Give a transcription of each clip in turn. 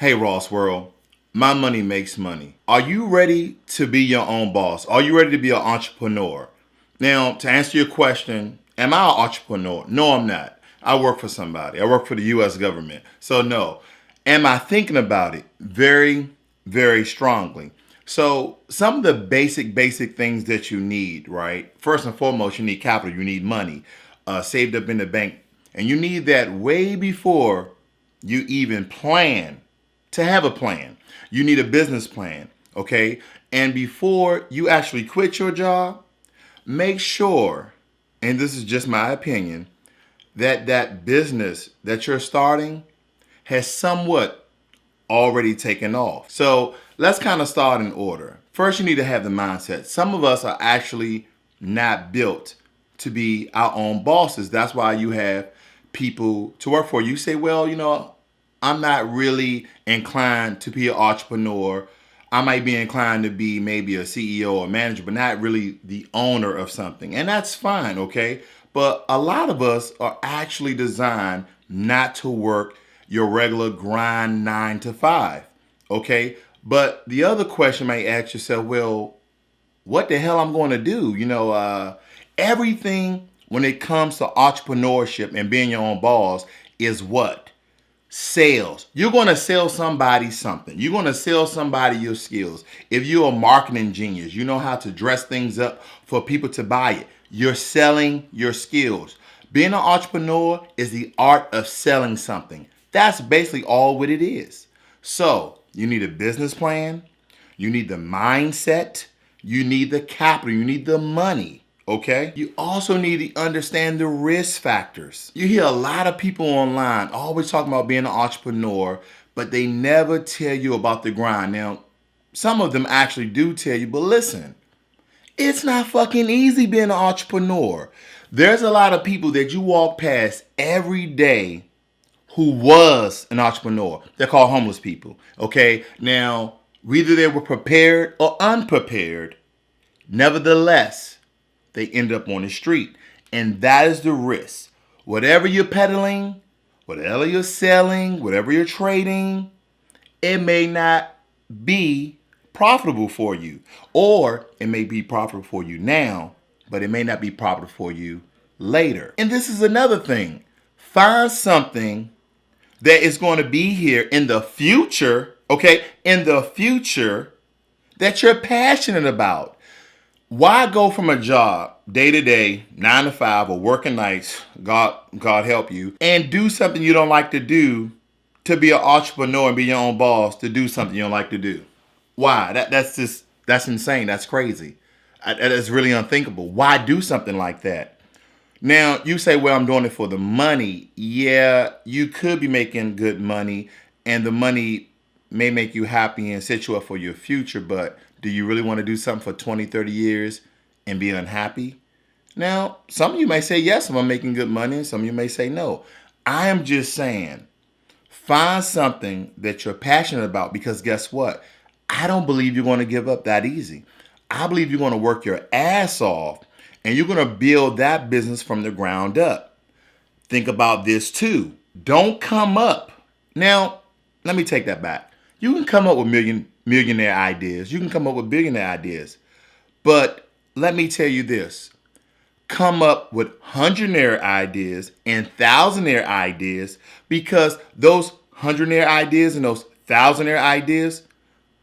Hey Ross World, my money makes money. Are you ready to be your own boss? Are you ready to be an entrepreneur? Now, to answer your question, am I an entrepreneur? No, I'm not. I work for somebody. I work for the US government. So, no. Am I thinking about it? Very, very strongly. So, some of the basic things that you need, right? First and foremost, you need capital, you need money saved up in the bank. And you need that way before you even plan to have a plan. You need a business plan, okay? And before you actually quit your job, make sure, and this is just my opinion, that that business that you're starting has somewhat already taken off. So let's kind of start in order. First, you need to have the mindset. Some of us are actually not built to be our own bosses. That's why you have people to work for. You say, well, I'm not really inclined to be an entrepreneur. I might be inclined to be maybe a CEO or manager, but not really the owner of something. And that's fine, okay? But a lot of us are actually designed not to work your regular grind 9 to 5, okay? But the other question you may ask yourself, well, what the hell I'm going to do? Everything when it comes to entrepreneurship and being your own boss is what? Sales. You're going to sell somebody something. You're going to sell somebody your skills. If you're a marketing genius, you know how to dress things up for people to buy it. You're selling your skills. Being an entrepreneur is the art of selling something. That's basically all what it is. So, you need a business plan. You need the mindset. You need the capital. You need the money. Okay? You also need to understand the risk factors. You hear a lot of people online always talking about being an entrepreneur, but they never tell you about the grind. Now, some of them actually do tell you, but listen, it's not fucking easy being an entrepreneur. There's a lot of people that you walk past every day who was an entrepreneur. They're called homeless people. Okay? Now, whether they were prepared or unprepared, nevertheless, they end up on the street. And that is the risk. Whatever you're peddling, whatever you're selling, whatever you're trading, it may not be profitable for you. Or it may be profitable for you now, but it may not be profitable for you later. And this is another thing. Find something that is going to be here in the future, okay, in the future that you're passionate about. Why go from a job day to day, 9 to 5, or working nights, God help you, and do something you don't like to do to be an entrepreneur and be your own boss to do something you don't like to do? Why? That's insane. That's crazy. That is really unthinkable. Why do something like that? Now, you say, well, I'm doing it for the money. Yeah, you could be making good money, and the money may make you happy and set you up for your future, but do you really want to do something for 20, 30 years and be unhappy? Now, some of you may say yes, I'm making good money, and some of you may say no. I am just saying, find something that you're passionate about, because guess what? I don't believe you're going to give up that easy. I believe you're going to work your ass off and you're going to build that business from the ground up. Think about this too. Don't come up. Now, let me take that back. You can come up with millionaire ideas. You can come up with billionaire ideas. But let me tell you this. Come up with hundredaire ideas and thousandaire ideas, because those hundredaire ideas and those thousandaire ideas,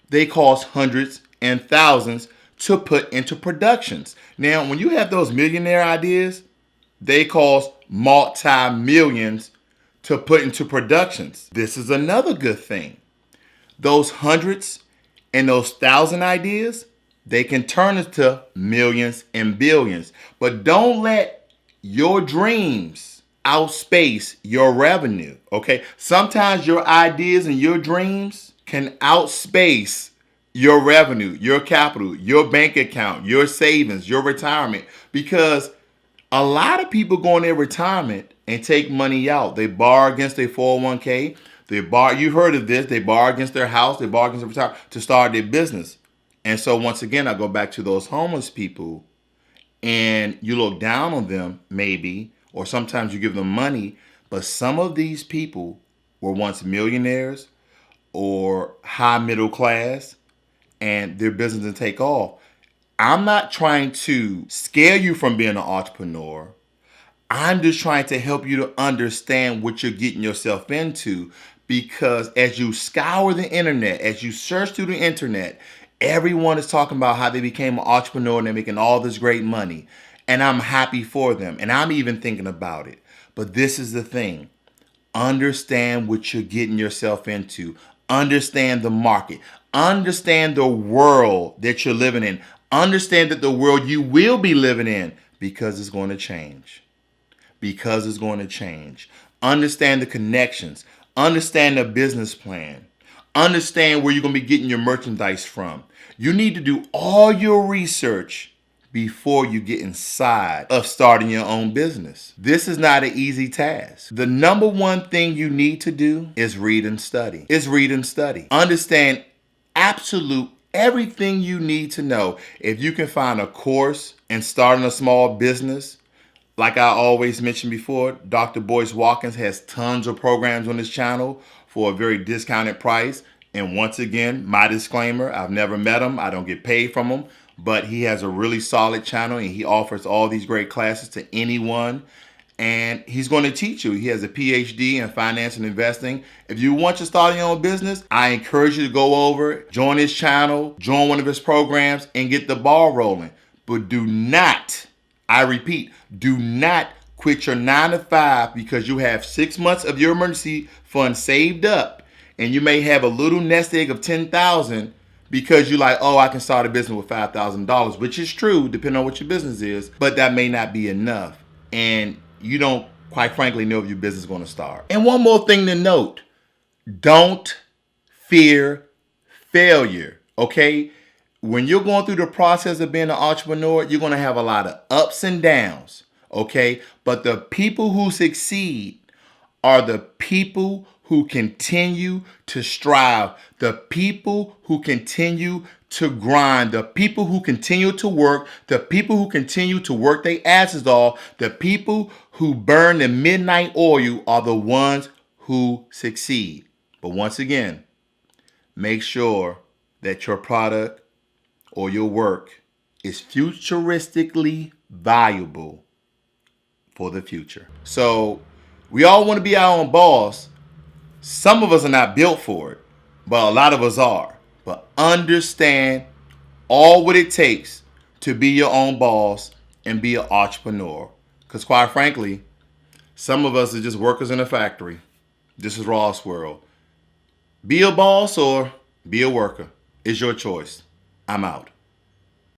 they cost hundreds and thousands to put into productions. Now, when you have those millionaire ideas, they cost multi-millions to put into productions. This is another good thing. Those hundreds and those thousand ideas, they can turn into millions and billions. But don't let your dreams outspace your revenue, okay? Sometimes your ideas and your dreams can outspace your revenue, your capital, your bank account, your savings, your retirement, because a lot of people go in their retirement and take money out. They borrow against their 401k. They borrow, you heard of this, they borrow against their house, they borrow against their retirement to start their business. And so once again, I go back to those homeless people, and you look down on them maybe, or sometimes you give them money, but some of these people were once millionaires, or high middle class and their business to take off. I'm not trying to scare you from being an entrepreneur. I'm just trying to help you to understand what you're getting yourself into, because as you scour the internet, as you search through the internet, everyone is talking about how they became an entrepreneur and they're making all this great money. And I'm happy for them. And I'm even thinking about it. But this is the thing. Understand what you're getting yourself into. Understand the market. Understand the world that you're living in. Understand that the world you will be living in, because it's going to change. Because it's going to change. Understand the connections. Understand the business plan. Understand where you're going to be getting your merchandise from. You need to do all your research before you get inside of starting your own business. This is not an easy task. The number one thing you need to do is read and study. Understand absolute everything you need to know. If you can find a course in starting a small business, like I always mentioned before, Dr. Boyce Watkins has tons of programs on his channel for a very discounted price. And once again, my disclaimer, I've never met him. I don't get paid from him. But he has a really solid channel and he offers all these great classes to anyone. And he's going to teach you. He has a PhD in finance and investing. If you want to start your own business, I encourage you to go over, join his channel, join one of his programs, and get the ball rolling. But do not, I repeat, do not quit your 9 to 5 because you have 6 months of your emergency fund saved up, and you may have a little nest egg of $10,000 because you're like, oh, I can start a business with $5,000, which is true depending on what your business is, but that may not be enough, and you don't, quite frankly, know if your business is going to start. And one more thing to note: don't fear failure. Okay. When you're going through the process of being an entrepreneur, you're going to have a lot of ups and downs, okay? But the people who succeed are the people who continue to strive, the people who continue to grind, the people who continue to work, the people who continue to work their asses off, the people who burn the midnight oil are the ones who succeed. But once again, make sure that your product or your work is futuristically valuable for the future. So we all want to be our own boss. Some of us are not built for it, but a lot of us are. But understand all what it takes to be your own boss and be an entrepreneur. Because quite frankly, some of us are just workers in a factory. This is Ross World. Be a boss or be a worker. It's your choice. I'm out.